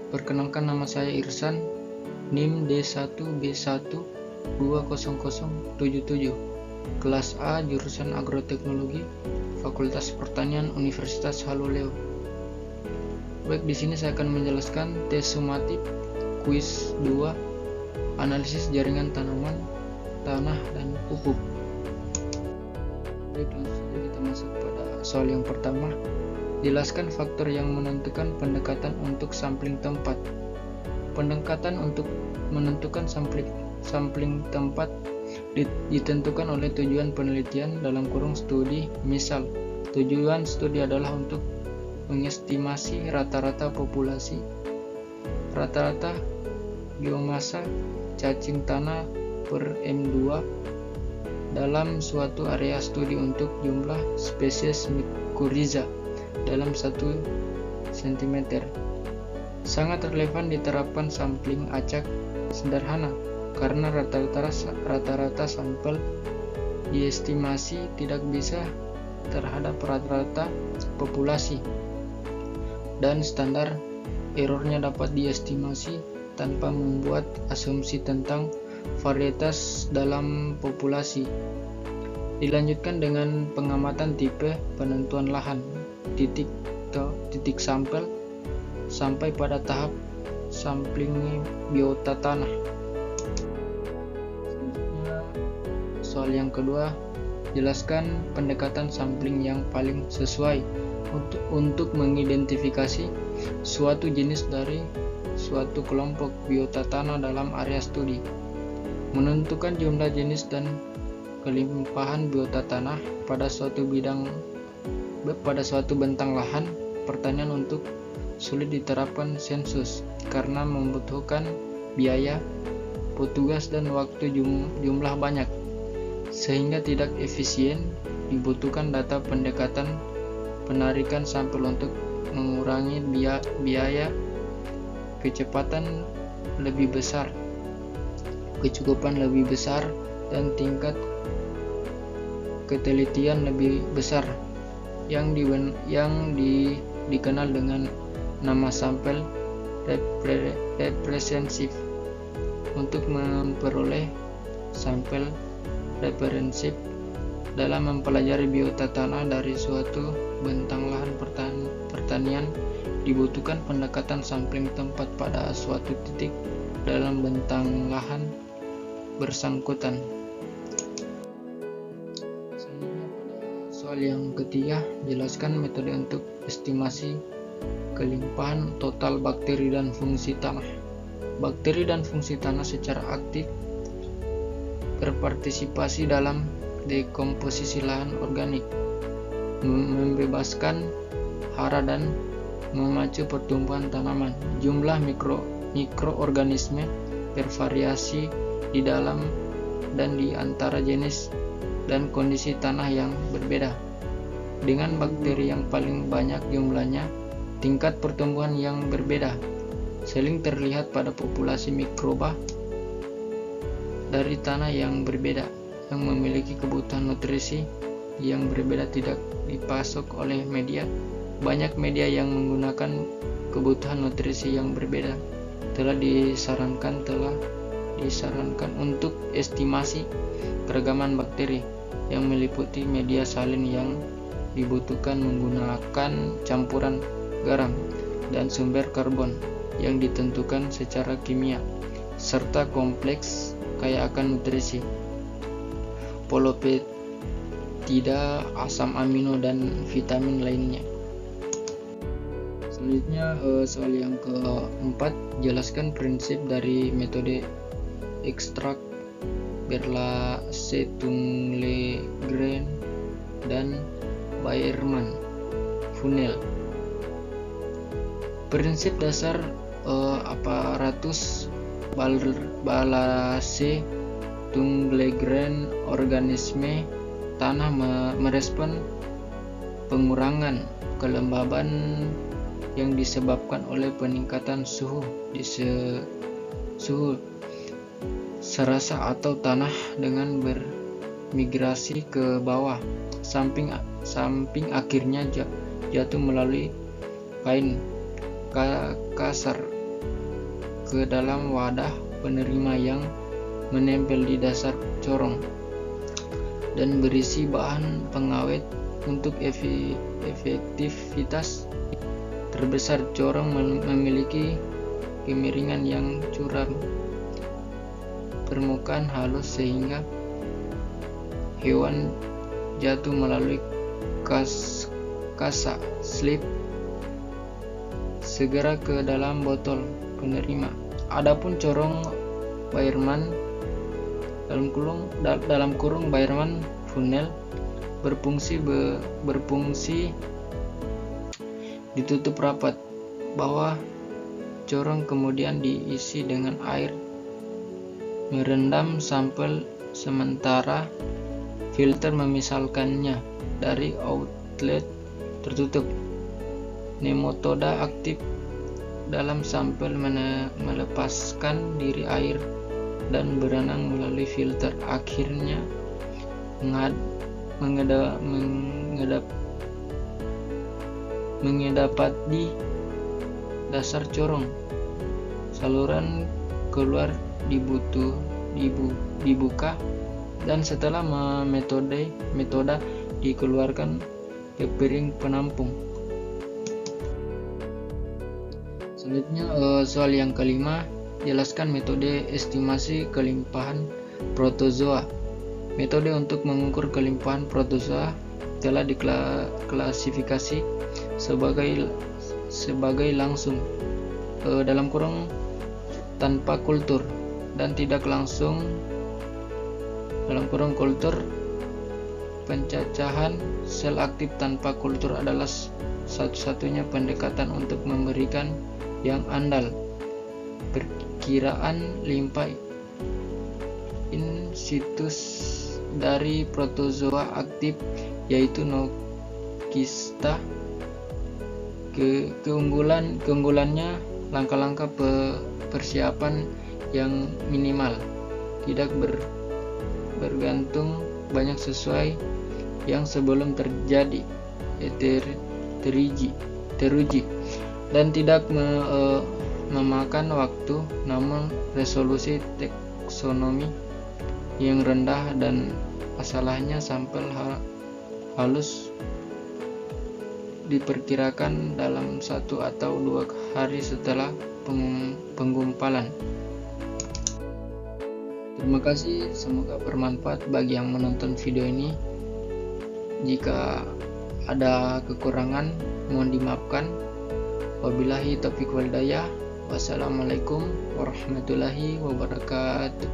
Perkenalkan, nama saya Irsan, NIM D1B1200077, kelas A, jurusan Agroteknologi, Fakultas Pertanian, Universitas Haluleo. Baik, di sini saya akan menjelaskan tes sumatif kuis 2, analisis jaringan tanaman, tanah, dan pupuk. Baik, langsung saja kita masuk pada soal yang pertama. Jelaskan faktor yang menentukan pendekatan untuk sampling tempat. Pendekatan untuk menentukan sampling tempat ditentukan oleh tujuan penelitian (studi). Misal, tujuan studi adalah untuk mengestimasi rata-rata populasi, rata-rata biomasa cacing tanah per M2 dalam suatu area studi untuk jumlah spesies mycorrhiza dalam 1 cm. Sangat relevan diterapkan sampling acak sederhana karena rata-rata sampel diestimasi tidak bisa terhadap rata-rata populasi, dan standar errornya dapat diestimasi tanpa membuat asumsi tentang varietas dalam populasi. Dilanjutkan dengan pengamatan tipe, penentuan lahan, titik sampel, sampai pada tahap sampling biota tanah. Selanjutnya, soal yang kedua, jelaskan pendekatan sampling yang paling sesuai untuk mengidentifikasi suatu jenis dari suatu kelompok biota tanah dalam area studi. Menentukan jumlah jenis dan kelimpahan biota tanah pada suatu bentang lahan pertanian untuk sulit diterapkan sensus karena membutuhkan biaya, petugas, dan waktu jumlah banyak, sehingga tidak efisien. Dibutuhkan data pendekatan penarikan sampel untuk mengurangi biaya, kecepatan lebih besar, kecukupan lebih besar, dan tingkat ketelitian lebih besar yang dikenal dengan nama sampel representatif. Untuk memperoleh sampel representatif dalam mempelajari biota tanah dari suatu bentang lahan pertanian, dibutuhkan pendekatan sampling tempat pada suatu titik dalam bentang lahan bersangkutan. Selanjutnya, pada soal yang ketiga, jelaskan metode untuk estimasi kelimpahan total bakteri dan fungsi tanah. Bakteri dan fungsi tanah secara aktif berpartisipasi dalam dekomposisi lahan organik, membebaskan hara dan memacu pertumbuhan tanaman. Jumlah mikroorganisme bervariasi di dalam dan di antara jenis dan kondisi tanah yang berbeda. Dengan bakteri yang paling banyak jumlahnya, tingkat pertumbuhan yang berbeda sering terlihat pada populasi mikroba dari tanah yang berbeda, yang memiliki kebutuhan nutrisi yang berbeda tidak dipasok oleh media. Banyak media yang menggunakan kebutuhan nutrisi yang berbeda telah disarankan untuk estimasi keragaman bakteri, yang meliputi media salin yang dibutuhkan menggunakan campuran garam dan sumber karbon yang ditentukan secara kimia, serta kompleks kaya akan nutrisi, polipeptida, asam amino, dan vitamin lainnya. Selanjutnya, soal yang keempat, jelaskan prinsip dari metode ekstrak Berlase, Tunglegren, dan Baeerman-Funnell. Prinsip dasar aparatus Berlase Tunglegren organisme tanah merespon pengurangan kelembaban yang disebabkan oleh peningkatan suhu serasa atau tanah dengan bermigrasi ke bawah, samping akhirnya jatuh melalui kain kasar ke dalam wadah penerima yang menempel di dasar corong dan berisi bahan pengawet untuk efektivitas terbesar. Corong memiliki kemiringan yang curam, permukaan halus sehingga hewan jatuh melalui kasa slip segera ke dalam botol penerima. Adapun corong Baerman dalam kurung Baerman funnel berfungsi ditutup rapat. Bawah corong kemudian diisi dengan air merendam sampel sementara filter memisahkannya dari outlet tertutup. Nematoda aktif dalam sampel melepaskan diri air dan berenang melalui filter, akhirnya mengedapat di dasar corong. Saluran keluar dibuka dan setelah metoda dikeluarkan ke piring penampung. Selanjutnya soal yang kelima, jelaskan metode estimasi kelimpahan protozoa. Metode untuk mengukur kelimpahan protozoa telah diklasifikasi sebagai langsung dalam kurung tanpa kultur dan tidak langsung dalam kurung kultur. Pencacahan sel aktif tanpa kultur adalah satu-satunya pendekatan untuk memberikan yang andal perkiraan limpa in situ dari protozoa aktif, yaitu Nokista. Keunggulannya langkah-langkah persiapan yang minimal, tidak bergantung banyak sesuai yang sebelum terjadi, teruji dan tidak memakan waktu, namun resolusi taksonomi yang rendah dan masalahnya sampel halus diperkirakan dalam 1 atau 2 hari setelah penggumpalan. Terima kasih, semoga bermanfaat bagi yang menonton video ini. Jika ada kekurangan mohon dimaafkan. Wabillahi taufiq wal hidayah. Wassalamualaikum warahmatullahi wabarakatuh.